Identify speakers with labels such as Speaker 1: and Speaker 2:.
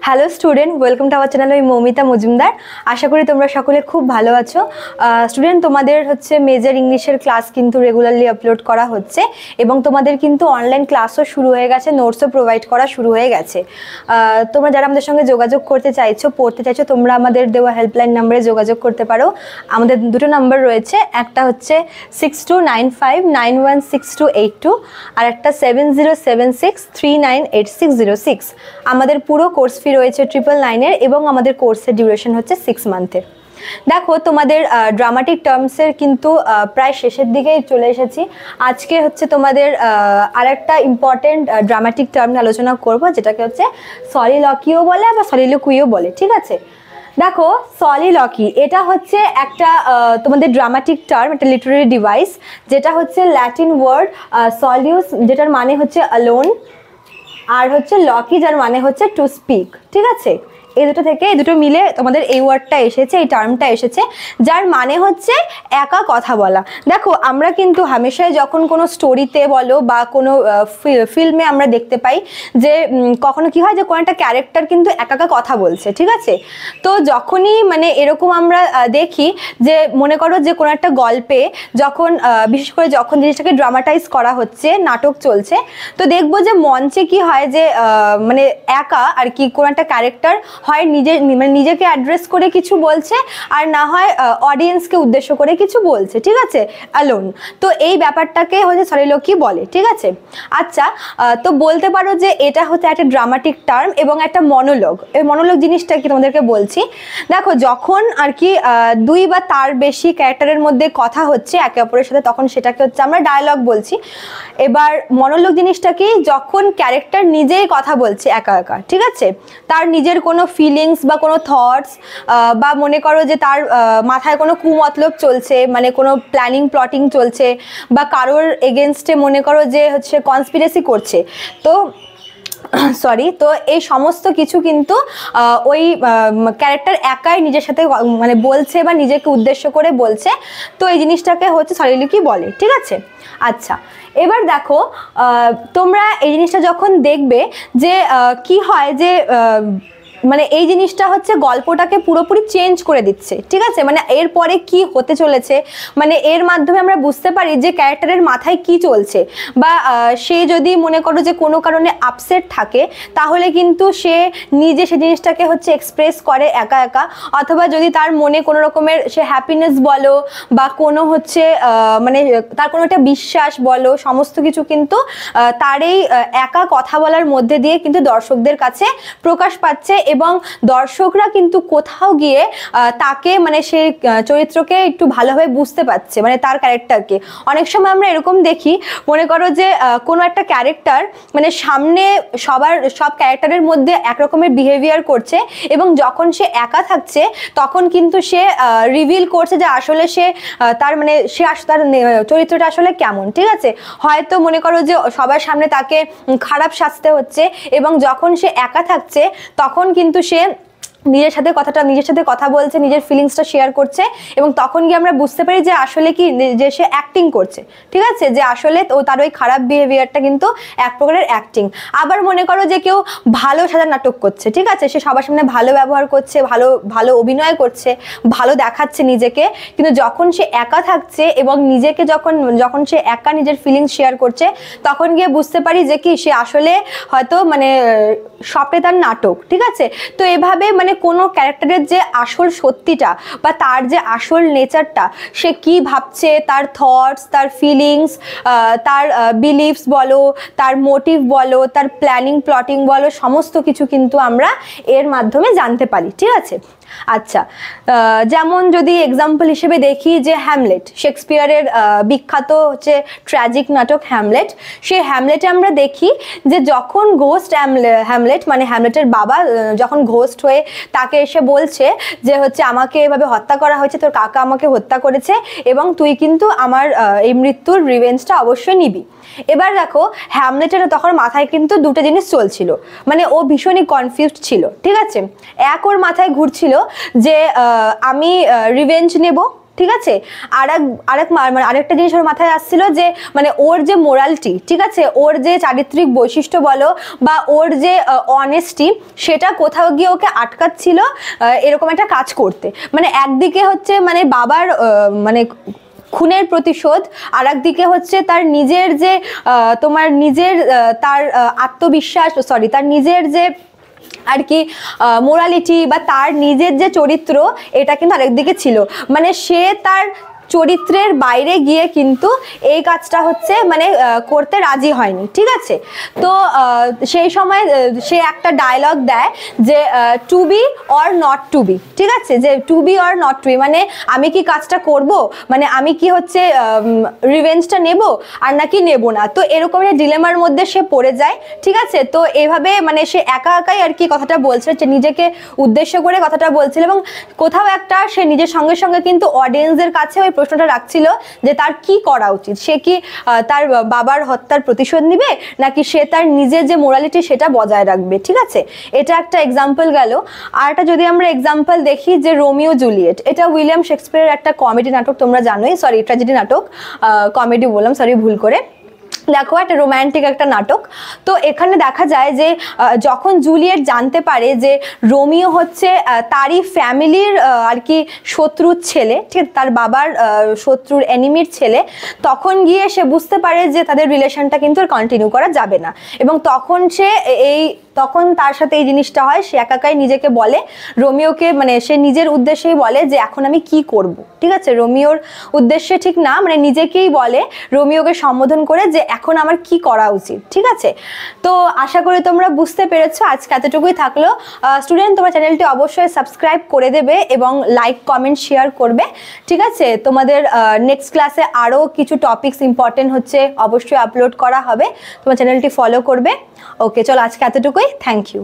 Speaker 1: Hello student, welcome to our channel. আমি মৌমিতা মজুমদার। আশা করি তোমরা সকলে খুব ভালো আছো। স্টুডেন্ট, তোমাদের হচ্ছে মেজর ইংলিশের ক্লাস কিন্তু রেগুলারলি আপলোড করা হচ্ছে এবং তোমাদের কিন্তু অনলাইন ক্লাসও শুরু হয়ে গেছে, নোটসও প্রোভাইড করা শুরু হয়ে গেছে। তোমরা যারা আমাদের সঙ্গে যোগাযোগ করতে চাইছো, পড়তে চাইছো, তোমরা আমাদের দেওয়া হেল্পলাইন নাম্বারে যোগাযোগ করতে পারো। আমাদের দুটো নাম্বার রয়েছে, একটা হচ্ছে 6295916282 আর একটা 7076398606। আমাদের পুরো কোর্স ফি রয়েছে 999 এবং আমাদের কোর্সের ডিউরেশন হচ্ছে 6 মান্থের। দেখো, তোমাদের ড্রামাটিক টার্মসের কিন্তু প্রায় শেষের দিকেই চলে এসেছি। আজকে হচ্ছে তোমাদের আরেকটা ইম্পর্টেন্ট ড্রামাটিক টার্ম নিয়ে আলোচনা করব, যেটাকে হচ্ছে সলিলকিও বলে বা সলিলোকুইও বলে। ঠিক আছে, দেখো সলিলকি এটা হচ্ছে একটা তোমাদের ড্রামাটিক টার্ম, একটা লিটারারি ডিভাইস, যেটা হচ্ছে ল্যাটিন ওয়ার্ড সলিউস, যেটার মানে হচ্ছে অ্যালোন, আর হচ্ছে লকি যার মানে হচ্ছে টু স্পিক। ঠিক আছে, এই দুটো থেকে এই দুটো মিলে তোমাদের এই ওয়ার্ডটা এসেছে, এই টার্মটা এসেছে, যার মানে হচ্ছে একা কথা বলা। দেখো, আমরা কিন্তু হামেশাই যখন কোনো স্টোরিতে বলো বা কোনো ফিল্মে আমরা দেখতে পাই যে কখনো কি হয় যে কোনো একটা ক্যারেক্টার কিন্তু একা একা কথা বলছে। ঠিক আছে, তো যখনই মানে এরকম আমরা দেখি যে মনে করো যে কোনো একটা গল্পে যখন বিশেষ করে যখন জিনিসটাকে ড্রামাটাইজ করা হচ্ছে, নাটক চলছে, তো দেখবো যে মঞ্চে কি হয় যে মানে একা আর কি কোনো একটা ক্যারেক্টার হয় নিজেকে অ্যাড্রেস করে কিছু বলছে, আর না হয় অডিয়েন্সকে উদ্দেশ্য করে কিছু বলছে। ঠিক আছে, অ্যালোন। তো এই ব্যাপারটাকে হচ্ছে সলিলোকি বলে। ঠিক আছে, আচ্ছা, তো বলতে পারো যে এটা হচ্ছে একটা ড্রামাটিক টার্ম এবং একটা মনোলগ। এই মনোলগ জিনিসটা কি তোমাদেরকে বলছি। দেখো, যখন আর কি দুই বা তার বেশি ক্যারেক্টারের মধ্যে কথা হচ্ছে একে অপরের সাথে, তখন সেটাকে হচ্ছে আমরা ডায়ালগ বলছি। এবার মনোলগ জিনিসটা কি, যখন ক্যারেক্টার নিজেই কথা বলছে একা একা। ঠিক আছে, তার নিজের কোনো ফিলিংস বা কোনো থটস, বা মনে করো যে তার মাথায় কোনো কুমতলব চলছে, মানে কোনো প্ল্যানিং প্লটিং চলছে, বা কারোর এগেনস্টে মনে করো যে হচ্ছে কনস্পিরেসি করছে। তো তো এই সমস্ত কিছু কিন্তু ওই ক্যারেক্টার একাই নিজের সাথে মানে বলছে বা নিজেকে উদ্দেশ্য করে বলছে। তো এই জিনিসটাকে হচ্ছে সলিলোকি বলে। ঠিক আছে, আচ্ছা, এবার দেখো, তোমরা এই জিনিসটা যখন দেখবে যে কি হয় যে মানে এই জিনিসটা হচ্ছে গল্পটাকে পুরোপুরি চেঞ্জ করে দিচ্ছে। ঠিক আছে, মানে এরপরে কি হতে চলেছে, মানে এর মাধ্যমে আমরা বুঝতে পারি যে ক্যারেক্টারের মাথায় কি চলছে, বা সে যদি মনে করো যে কোনো কারণে আপসেট থাকে, তাহলে কিন্তু সে নিজে সে জিনিসটাকে হচ্ছে এক্সপ্রেস করে একা একা, অথবা যদি তার মনে কোনো রকমের সে হ্যাপিনেস বলো বা কোনো হচ্ছে মানে তার কোনো একটা বিশ্বাস বলো, সমস্ত কিছু কিন্তু তার এই একা কথা বলার মধ্যে দিয়ে কিন্তু দর্শকদের কাছে প্রকাশ পাচ্ছে, এবং দর্শকরা কিন্তু কোথাও গিয়ে তাকে মানে সেই চরিত্রকে একটু ভালোভাবে বুঝতে পারছে, মানে তার ক্যারেক্টারকে। অনেক সময় আমরা এরকম দেখি, মনে করো যে কোনো একটা ক্যারেক্টার মানে সামনে সব ক্যারেক্টারের মধ্যে একরকমের বিহেভিয়ার করছে, এবং যখন সে একা থাকছে তখন কিন্তু সে রিভিল করছে যে আসলে সে তার মানে তার চরিত্রটা আসলে কেমন। ঠিক আছে, হয়তো মনে করো যে সবার সামনে তাকে খারাপ সাজতে হচ্ছে, এবং যখন সে একা থাকছে তখন কিন্তু সে নিজের সাথে কথা বলছে, নিজের ফিলিংসটা শেয়ার করছে, এবং তখন গিয়ে আমরা বুঝতে পারি যে আসলে কি যে সে অ্যাক্টিং করছে। ঠিক আছে, যে আসলে তার ওই খারাপ বিহেভিয়ারটা কিন্তু এক প্রকারের অ্যাক্টিং। আবার মনে করো যে কেউ ভালো সাজার নাটক করছে। ঠিক আছে, সে সবার সামনে ভালো ব্যবহার করছে, ভালো অভিনয় করছে, ভালো দেখাচ্ছে নিজেকে, কিন্তু যখন সে একা থাকছে এবং নিজেকে যখন সে একা নিজের ফিলিংস শেয়ার করছে, তখন গিয়ে বুঝতে পারি যে কি সে আসলে হয়তো মানে সবটাই তার নাটক। ঠিক আছে, তো এভাবে মানে কোনো ক্যারেক্টারের যে আসল সত্যিটা বা তার যে আসল নেচারটা, সে কি ভাবছে, তার থটস, তার ফিলিংস, তার বিলিফস বলো, তার মোটিভ বলো, তার প্ল্যানিং প্লটিং বলো, সমস্ত কিছু কিন্তু আমরা এর মাধ্যমে জানতে পারি। ঠিক আছে, আচ্ছা, যেমন যদি এক্সাম্পল হিসেবে দেখি যে হ্যামলেট, শেক্সপিয়ারের বিখ্যাত হচ্ছে ট্র্যাজিক নাটক হ্যামলেট। সেই হ্যামলেটে আমরা দেখি যে যখন ঘোস্ট হ্যামলেট মানে হ্যামলেটের বাবা যখন ঘোস্ট হয়ে তাকে এসে বলছে যে হচ্ছে আমাকে এভাবে হত্যা করা হয়েছে, তোর কাকা আমাকে হত্যা করেছে, এবং তুই কিন্তু আমার এই মৃত্যুর রিভেঞ্জটা অবশ্যই নিবি। এবার দেখো, হ্যামলেটের তখন মাথায় কিন্তু দুটো জিনিস চলছিল, মানে ও ভীষণই কনফিউজড ছিল। ঠিক আছে, এক ওর মাথায় ঘুরছিল যে আমি রিভেঞ্জ নেব, ঠিক আছে। মানে আরেকটা জিনিস ওর মাথায় আসছিল যে মানে ওর যে মোরালিটি, ঠিক আছে, ওর যে চারিত্রিক বৈশিষ্ট্য বলো বা ওর যে অনেস্টি, সেটা কোথাও গিয়ে ওকে আটকাচ্ছিল এরকম একটা কাজ করতে। মানে একদিকে হচ্ছে মানে বাবার মানে খুনের প্রতিশোধ, আর একদিকে হচ্ছে তার নিজের যে তোমার নিজের তার আত্মবিশ্বাস, তার নিজের যে আর কি মোরালিটি বা তার নিজের যে চরিত্র, এটা কিন্তু আরেকদিকে ছিল। মানে সে তার চরিত্রের বাইরে গিয়ে কিন্তু এই কাজটা হচ্ছে মানে করতে রাজি হয়নি, ঠিক আছে। তো সেই সময় সে একটা ডায়লগ দেয় যে to be or not to be, ঠিক আছে, যে to be or not to be, মানে আমি কি কাজটা করব, মানে আমি কি হচ্ছে রিভেঞ্জটা নেব আর নাকি নেব না। তো এরকম একটা ডিলেমার মধ্যে সে পড়ে যায়, ঠিক আছে। তো এইভাবে মানে সে একা একাই আর কি কথাটা বলছে, যে নিজেকে উদ্দেশ্য করে কথাটা বলছিল, এবং কোথাও একটা সে নিজের সঙ্গে সঙ্গে কিন্তু অডিয়েন্সের কাছে ওই প্রশ্নটা রাখছিল যে তার কি করা উচিত, সে কি তার বাবার হত্যার প্রতিশোধ নিবে নাকি সে তার নিজের যে মোরালিটি সেটা বজায় রাখবে, ঠিক আছে। এটা একটা এক্সাম্পল গেল। আর একটা যদি আমরা এক্সাম্পল দেখি যে রোমিও জুলিয়েট, এটা উইলিয়াম শেক্সপিয়ারের একটা কমেডি নাটক, তোমরা জানোই, ট্র্যাজেডি নাটক, কমেডি বললাম, ভুল করে। দেখো একটা রোম্যান্টিক একটা নাটক। তো এখানে দেখা যায় যে যখন জুলিয়েট জানতে পারে যে রোমিও হচ্ছে তারই ফ্যামিলির আর কি শত্রুর ছেলে, ঠিক তার বাবার শত্রুর এনিমির ছেলে, তখন গিয়ে সে বুঝতে পারে যে তাদের রিলেশনটা কিন্তু আর কন্টিনিউ করা যাবে না। এবং তখন তার সাথে এই জিনিসটা হয়, সে একাই নিজেকে বলে রোমিওকে, মানে সে নিজের উদ্দেশ্যেই বলে যে এখন আমি কি করব, ঠিক আছে, রোমিওর উদ্দেশ্যে ঠিক না, মানে নিজেকেই বলে রোমিওকে সম্বোধন করে যে এখন আমার কি করা উচিত, ঠিক আছে। তো আশা করি তোমরা বুঝতে পেরেছো। আজকে এতটুকুই থাকলো। স্টুডেন্ট, তোমার চ্যানেলটি অবশ্যই সাবস্ক্রাইব করে দেবে এবং লাইক কমেন্ট শেয়ার করবে, ঠিক আছে। তোমাদের নেক্সট ক্লাসে আরও কিছু টপিকস ইম্পর্টেন্ট হচ্ছে অবশ্যই আপলোড করা হবে, তোমার চ্যানেলটি ফলো করবে। ওকে, চলো আজকে এতটুকুই। Thank you.